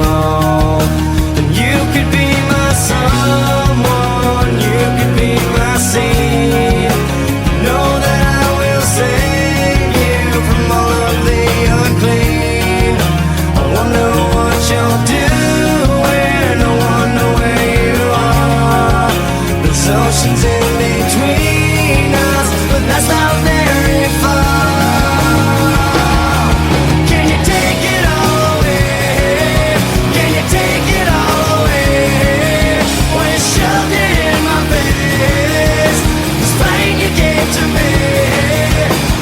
all. And you could be my someone, you could be my seed. Know that I will save you from all of the unclean. I wonder what you're doing, I wonder where you are. There's oceans in between us, but that's not very far. Can you take it all away? Can you take it all away? When you shoved it in my face, this pain you gave to me.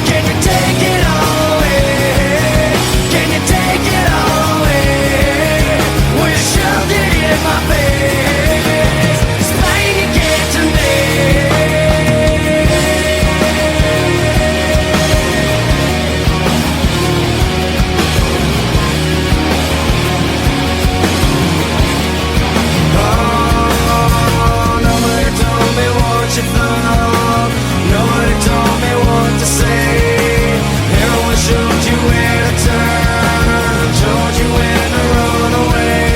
Can you take it all away? Can you take it all away? When you shoved it in my face, this pain you gave to me. Oh, nobody told me what you thought, nobody told me what to say. Everyone showed you where to turn, showed you when to run away.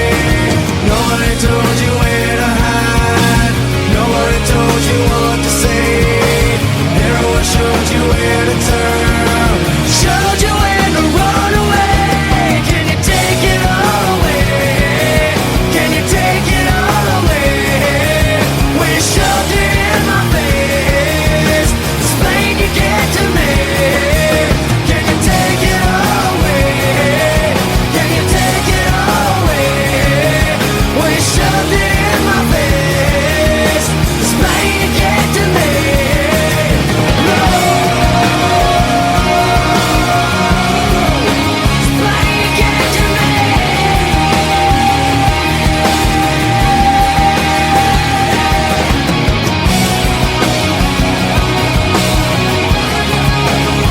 Nobody told you where to hide, nobody told you what to say. Everyone showed you where to turn, showed you when to run away. Can you take it all away? Can you take it all away? When you shoved it in my face, this pain you get to me. Can you take it all away? Can you take it all away? When you shoved it in my face, this pain you get to me. This pain you get to me.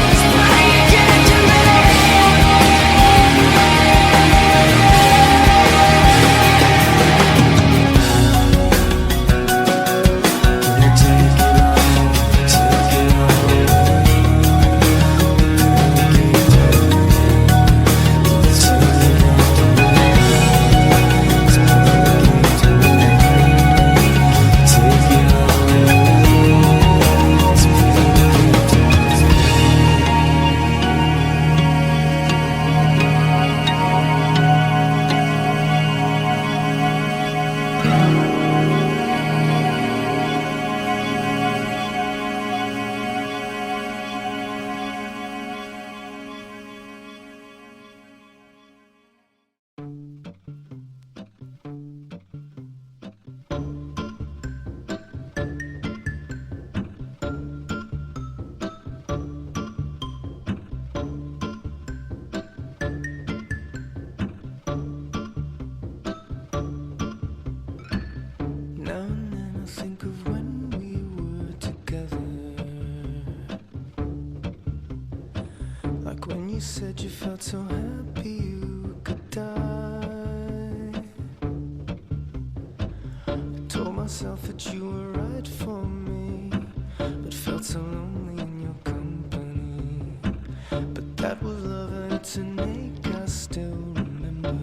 This pain you get to me. Can you take it all? Take it all Now and then I think of when we were together, like when you said you felt so happy you could die. I told myself that you were right for me, but felt so lonely in your company. But that was love and it's an ache I still remember.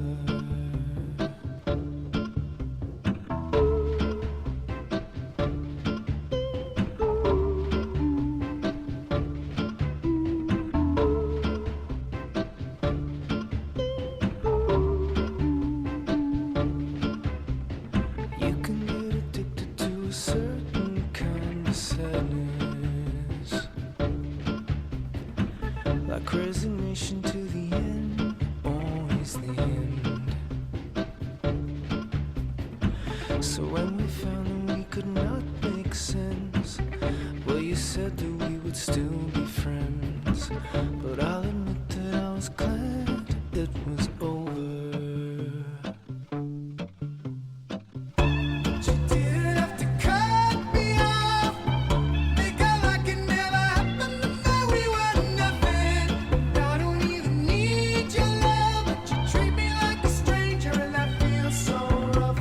You can get addicted to a certain kind of sadness, like resignation to the end, always the end. So when we found that we could not make sense, well, you said that we would still be friends. But I'll admit that I was glad it was over. You didn't have to cut me off, make out like it never happened, and that we were nothing. I don't even need your love, but you treat me like a stranger, and that feels so rough.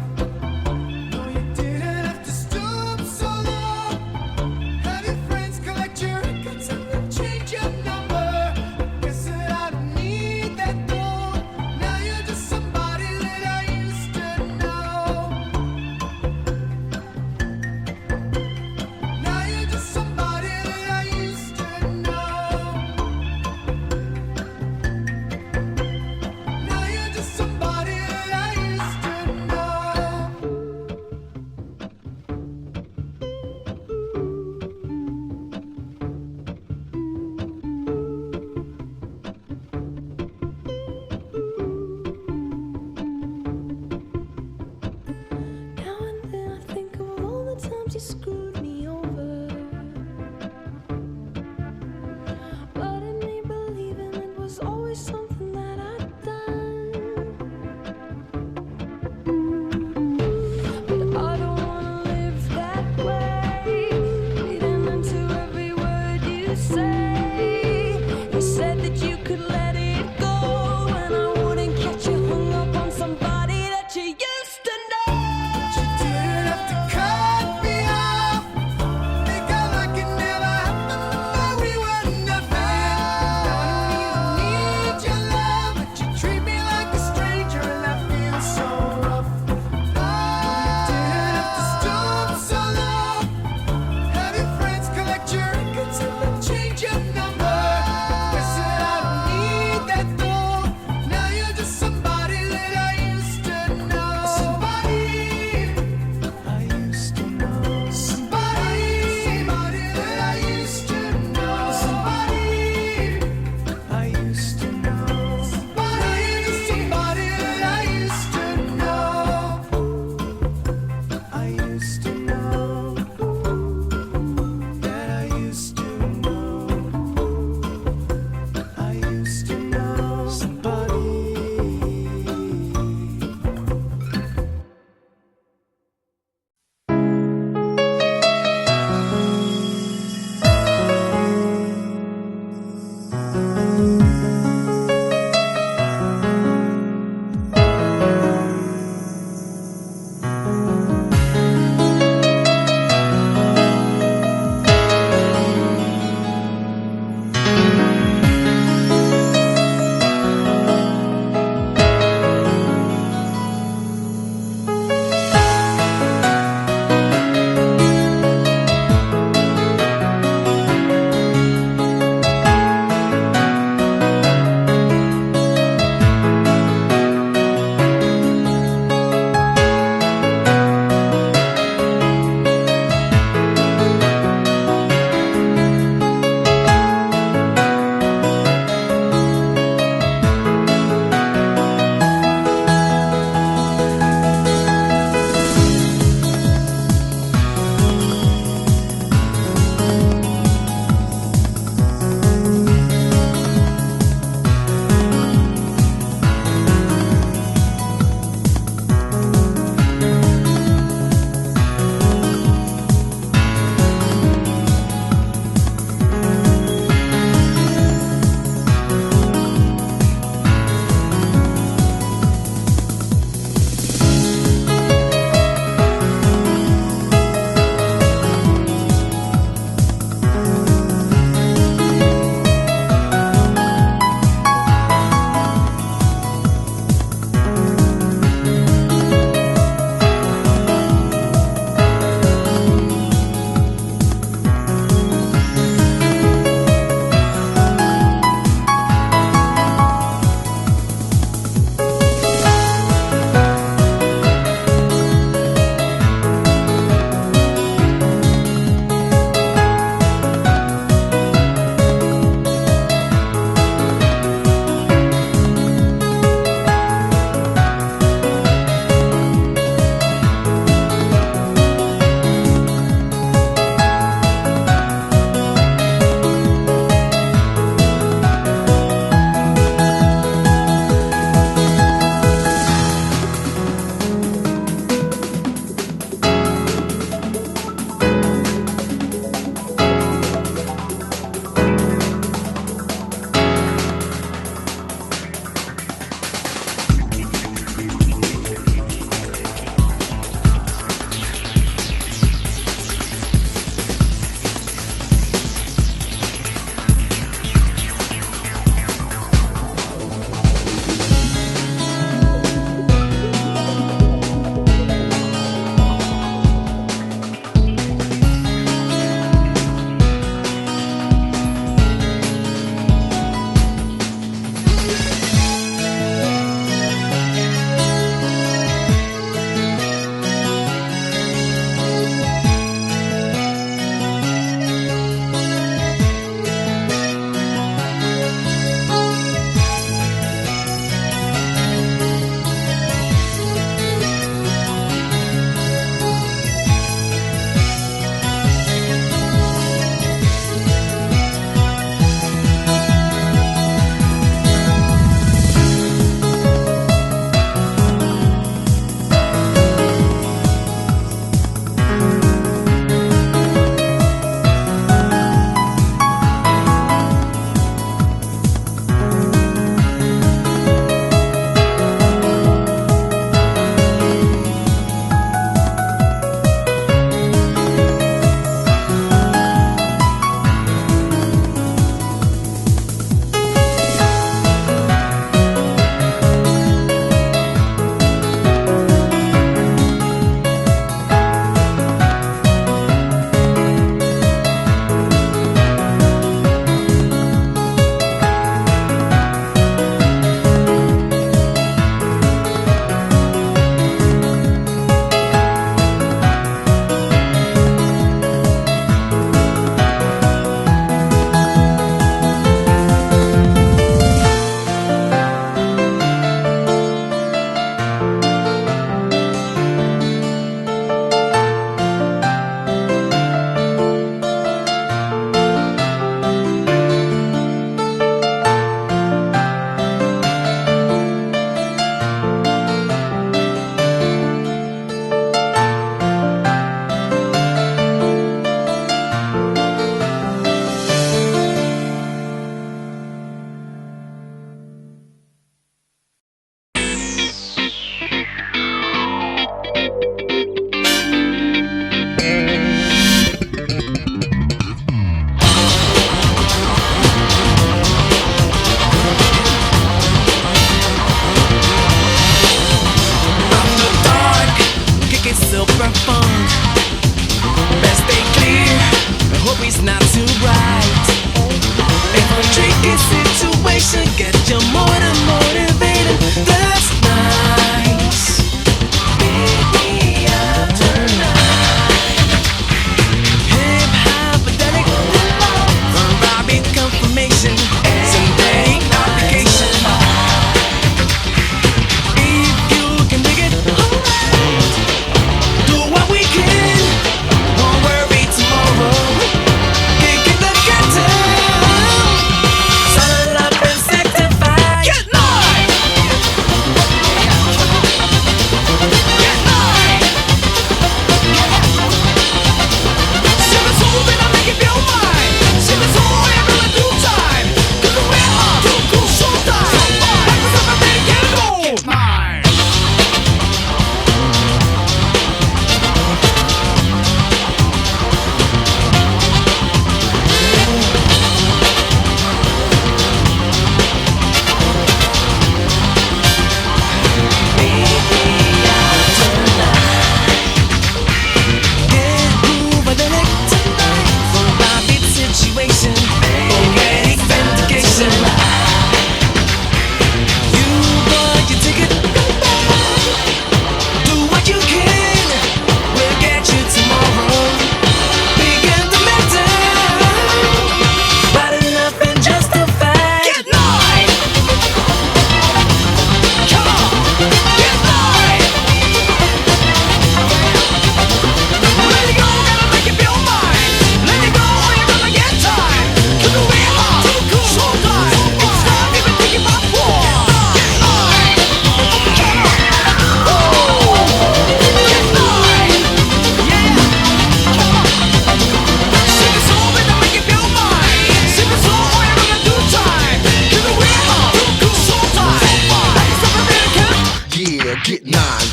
No, you didn't have to stoop so low, you screwed me over. But in me believing it was always something that I'd done. But I don't wanna live that way, reading into every word you say. You said that you could let it go, and I wouldn't catch you hung up on somebody that you used to know. But you didn't have to cut me off.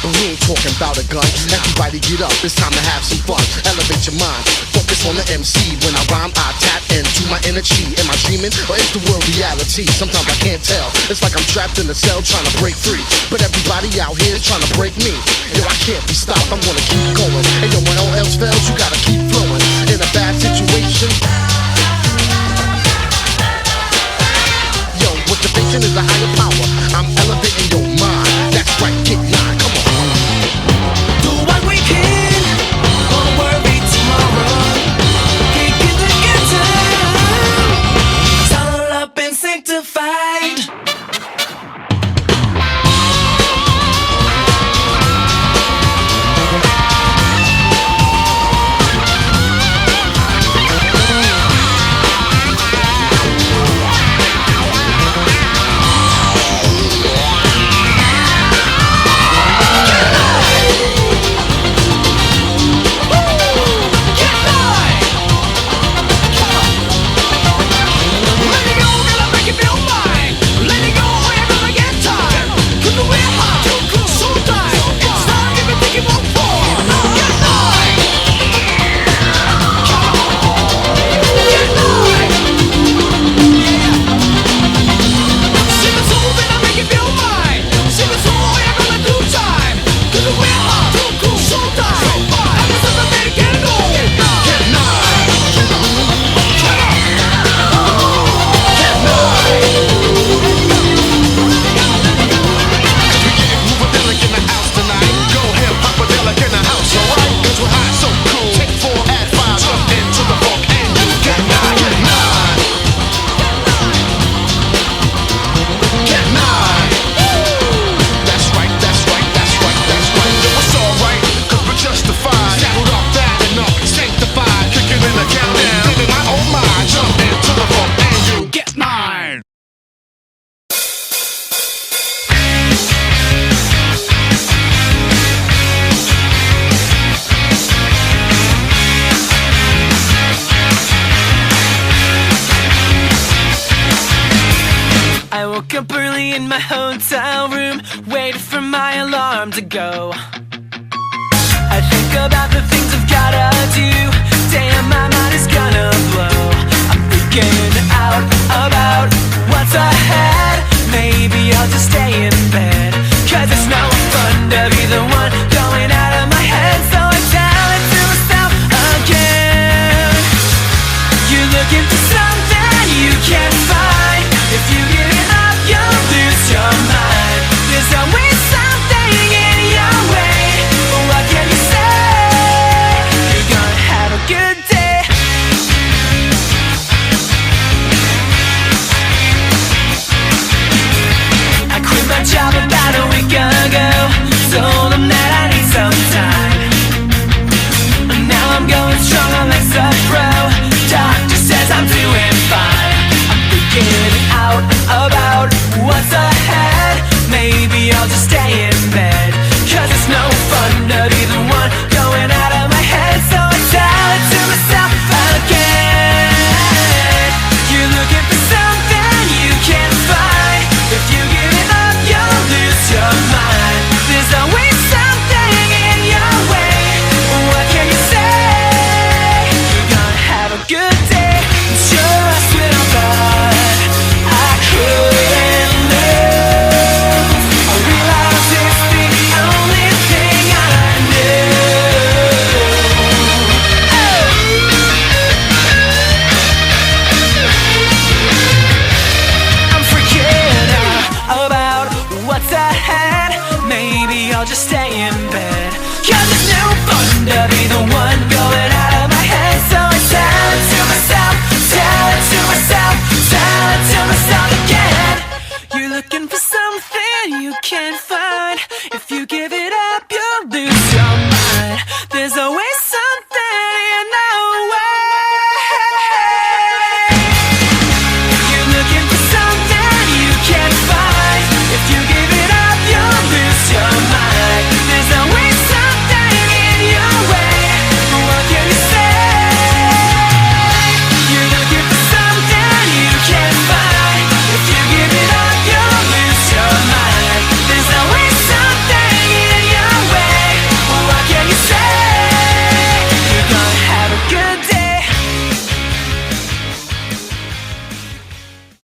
but we ain't talking about a gun. Everybody get up, it's time to have some fun. Elevate your mind, focus on the MC. When I rhyme, I tap into my inner chi. Am I dreaming or is the world reality? Sometimes I can't tell. It's like I'm trapped in a cell trying to break free, but everybody out here is trying to break me. Yo, I can't be stopped, I'm gonna keep going. And yo, when all else fails, you gotta keep flowing. In a bad situation, yo, what you're facing is a higher power. I'm elevating your mind. That's right, get 9, come on. Do what we can, won't worry tomorrow. Can't get together, it's all up and sanctified. I woke up early in my hotel room, waited for my alarm to go. I think about the things I've gotta do, damn my mind is gonna blow. I'm freaking out about what's ahead, maybe I'll just stay in bed. Cause it's no fun to be the one going out of my head, so I tell it to myself again. You're looking for something you can't find. If you give it up, you'll lose your mind. There's always something in your way. What can you say? You're gonna have a good day. I quit my job about a week ago, told them that I need some time. Now I'm going strong, I'm like a pro. Doctor says I'm doing fine. I'm freaking out about what's ahead, maybe I'll just stay in bed. Cause it's no fun to be the one going out of my head, so I tell it to myself again. You're looking for something you can't find. If you give it up, you'll lose your mind. There's always something in your way. What can you say? You're gonna have a good day. Just when I thought I couldn't live, I realized it's the only thing I knew. I'm freaking out about what's ahead, maybe I'll just stay in bed. Cause it's no fun to be the one going out of my head, so I tell it to myself, tell it to myself, tell it to myself again. You're looking for something you can't find. If you give it up,